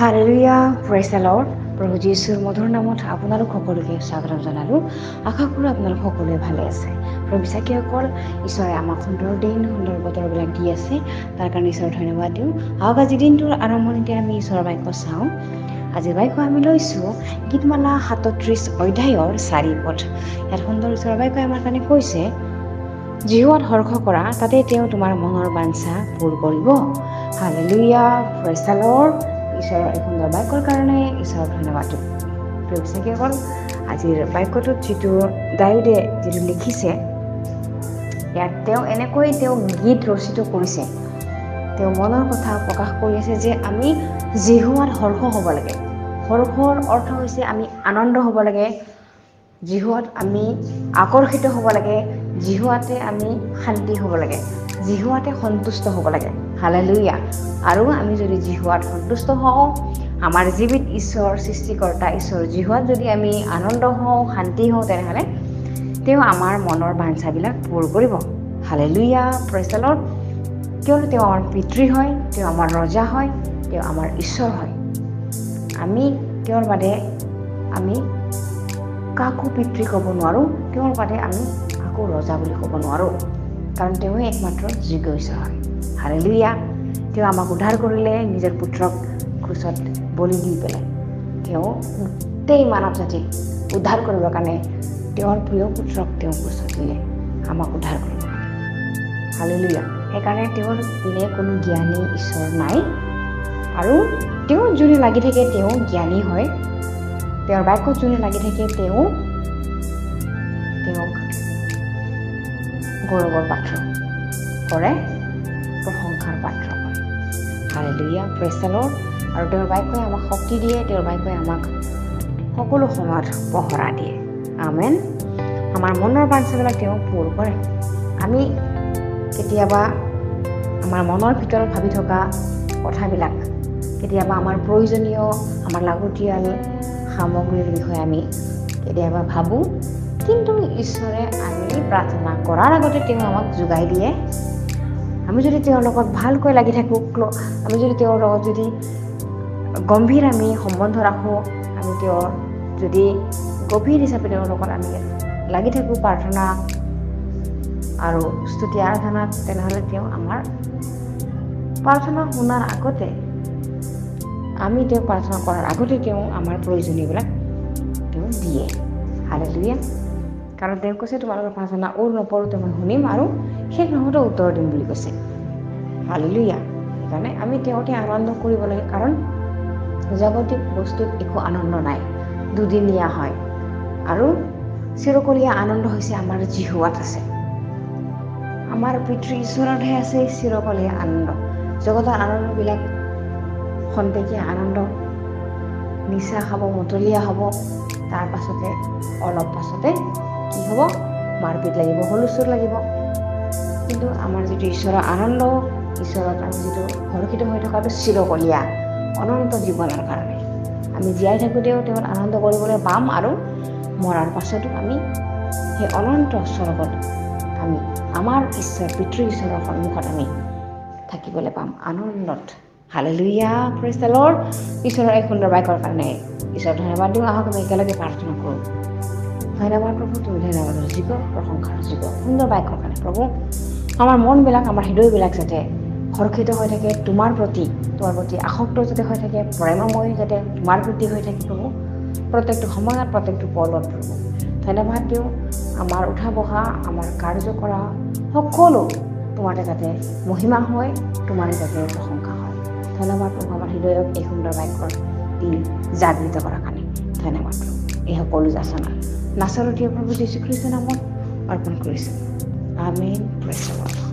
Hallelujah, praise the lord. প্ৰভু যীশুৰ মধুৰ নামত আপোনালোক সকলোকে স্বাগতম জনালোঁ। আশা কৰোঁ আপোনালোক সকলোৱে ভালে আছে। প্ৰভু বিশ্বাসীসকল, ঈশ্বৰে আমাক সুন্দৰ দিন, সুন্দৰ বতৰবিলাক দি আছে, তাৰ কাৰণে ঈশ্বৰৰ ধন্যবাদ দিওঁ। আহক আজি দিনটোৰ আৰম্ভণিতে আমি ঈশ্বৰৰ বাক্য চাওঁ। আজিৰ বাক্য আমি লৈছোঁ গীতমালা 37 অধ্যায়ৰ 4 পদ। ইয়াত সুন্দৰ ঈশ্বৰৰ বাক্যই আমাৰ কাৰণে কৈছে, জিহুৱাত হৰ্ষ কৰা, তাতে তেওঁ তোমাৰ মনৰ বাঞ্ছা পূৰ কৰিব। Hallelujah, praise the lord. ঈশ্বৰৰ এই সুন্দৰ বাক্যৰ কাৰণে ঈশ্বৰৰ ধন্যবাদ দিওঁ। প্ৰিয় বিশ্বাসীসকল, আজিৰ বাক্যটোত যিটো দাউদে যিটো লিখিছে, ইয়াত তেওঁ এনেকৈ গীত ৰচিত কৰিছে। তেওঁ মনৰ কথা প্ৰকাশ কৰি আছে যে আমি জিহুৱাত হৰ্ষ হ'ব লাগে। হৰ্ষৰ অৰ্থ হৈছে আমি আনন্দ হ'ব লাগে, জিহুৱাত আমি আকৰ্ষিত হ'ব লাগে, জিহুৱাতে আমি শান্তি হ'ব লাগে, জিহুৱাতে সন্তুষ্ট হ'ব লাগে। হালেলুয়া। আৰু আমি যদি জিহুৱাত সন্তুষ্ট হওঁ, আমাৰ জীৱিত ঈশ্বৰ সৃষ্টিকৰ্তা ঈশ্বৰ জিহুৱাত যদি আমি আনন্দ হওঁ, শান্তি হওঁ, তেনেহ'লে তেওঁ আমাৰ মনৰ বাঞ্ছাবিলাক পূৰ কৰিব। Hallelujah, praise the lord. কিয়নো তেওঁ আমাৰ পিতৃ হয়, তেওঁ আমাৰ ৰজা হয়, তেওঁ আমাৰ ঈশ্বৰ হয়। আমি তেওঁৰ বাদে আমি কাকো পিতৃ ক'ব নোৱাৰোঁ, তেওঁৰ বাদে আমি কাকো ৰজা বুলি ক'ব নোৱাৰোঁ, কাৰণ তেওঁৱে একমাত্ৰ যোগ্য ঈশ্বৰ হয়। হালেলুয়া। তেওঁ আমাক উদ্ধাৰ কৰিলে, নিজৰ পুত্ৰক ক্ৰুচত বলি দি পেলাই তেওঁ গোটেই মানৱ জাতিক উদ্ধাৰ কৰিবৰ কাৰণে তেওঁৰ প্ৰিয় পুত্ৰক তেওঁ ক্ৰুচত দিলে, আমাক উদ্ধাৰ কৰিব। হালেলুয়া। সেইকাৰণে তেওঁৰ পিনে কোনো জ্ঞানী ঈশ্বৰ নাই, আৰু তেওঁ যোনে লাগি থাকে তেওঁ জ্ঞানী হয়। তেওঁৰ বাক্যত যোনে লাগি থাকে তেওঁক গৌৰৱৰ পাত্ৰ কৰে, প্ৰশংসাৰ পাত্ৰ কৰে। Hallelujah, praise the lord. আৰু তেওঁৰ বাক্যই আমাক শক্তি দিয়ে, তেওঁৰ বাক্যই আমাক সকলো সময়ত পহৰা দিয়ে। আমেন। আমাৰ মনৰ বাঞ্ছাবিলাক তেওঁ পূৰ কৰে। আমি কেতিয়াবা আমাৰ মনৰ ভিতৰত ভাবি থকা কথাবিলাক, কেতিয়াবা আমাৰ প্ৰয়োজনীয়, আমাৰ লাগতিয়াল সামগ্ৰীৰ বিষয়ে আমি কেতিয়াবা ভাবোঁ, কিন্তু ঈশ্বৰে আমি প্ৰাৰ্থনা কৰাৰ আগতে তেওঁ আমাক যোগাই দিয়ে। আমি যদি তেওঁৰ লগত ভালকৈ লাগি থাকোঁ, আমি যদি তেওঁৰ লগত যদি গম্ভীৰ আমি সম্বন্ধ ৰাখোঁ, আমি তেওঁৰ যদি গভীৰ হিচাপে তেওঁৰ লগত আমি লাগি থাকোঁ প্ৰাৰ্থনা আৰু স্তুতি আৰাধনাত, তেনেহ'লে তেওঁ আমাৰ প্ৰাৰ্থনা শুনাৰ আগতে, আমি তেওঁক প্ৰাৰ্থনা কৰাৰ আগতে তেওঁ আমাৰ প্ৰয়োজনীয়বিলাক তেওঁ দিয়ে। হালেলুয়া। কাৰণ তেওঁ কৈছে, তোমালোকৰ প্ৰাৰ্থনা নপৰোঁতে মই শুনিম আৰু শেষ নহওঁতে উত্তৰ দিম বুলি কৈছে। হালেলুয়া। সেইকাৰণে আমি তেওঁতে আনন্দ কৰিব লাগে, কাৰণ জাগতিক বস্তুত একো আনন্দ নাই, দুদিনীয়া হয়, আৰু চিৰকলীয়া আনন্দ হৈছে আমাৰ জিহুৱাত আছে, আমাৰ পিতৃ ঈশ্বৰতহে আছে চিৰকলীয়া আনন্দ। জগতৰ আনন্দবিলাক খন্তেকীয়া আনন্দ, নিচা খাব, মতলীয়া হ'ব, তাৰ পাছতে অলপ পাছতে কি হ'ব, মাৰপিট লাগিব, হুলস্থুল লাগিব। কিন্তু আমাৰ যিটো ঈশ্বৰৰ আনন্দ, ঈশ্বৰত আমি যিটো সুৰক্ষিত হৈ থকাটো চিৰকলীয়া অনন্ত জীৱনৰ কাৰণে। আমি জীয়াই থাকোঁতেও তেওঁৰ আনন্দ কৰিবলৈ পাম, আৰু মৰাৰ পাছতো আমি সেই অনন্ত স্বৰ্গত আমি আমাৰ ঈশ্বৰ পিতৃ ঈশ্বৰৰ সন্মুখত আমি থাকিবলৈ পাম আনন্দত। Hallelujah, praise the lord. ঈশ্বৰৰ এই সুন্দৰ বাক্যৰ কাৰণে ঈশ্বৰ ধন্যবাদ দিওঁ। আহক আমি একেলগে প্ৰাৰ্থনা কৰোঁ। ধন্যবাদ প্ৰভু, তুমি ধন্যবাদৰ যোগ্য, প্ৰশংসাৰ যোগ্য সুন্দৰ বাক্যৰ কাৰণে। প্ৰভু, আমাৰ মনবিলাক, আমাৰ হৃদয়বিলাক যাতে হৰ্ষিত হৈ থাকে তোমাৰ প্ৰতি আসক্ত যাতে হৈ থাকে, প্ৰেমময় যাতে তোমাৰ প্ৰতি হৈ থাকে প্ৰভু, প্ৰত্যেকটো সময়ত, প্ৰত্যেকটো পলত প্ৰভু। ধন্যবাদ দিওঁ। আমাৰ উঠা বহা, আমাৰ কাৰ্য কৰা সকলো তোমাতে যাতে মহিমা হয়, তোমাৰে যাতে প্ৰশংসা হয়। ধন্যবাদ প্ৰভু, আমাৰ হৃদয়ক এই সুন্দৰ বাক্যৰ দিন জাগৃত কৰাৰ কাৰণে ধন্যবাদ প্ৰভু। এই সকলো যাচনা নাচৰতীয় প্ৰভু যীশুখ্ৰীষ্টৰ নামত অৰ্পণ কৰিছোঁ। আমেন, প্ৰেজ দ্য লৰ্ড।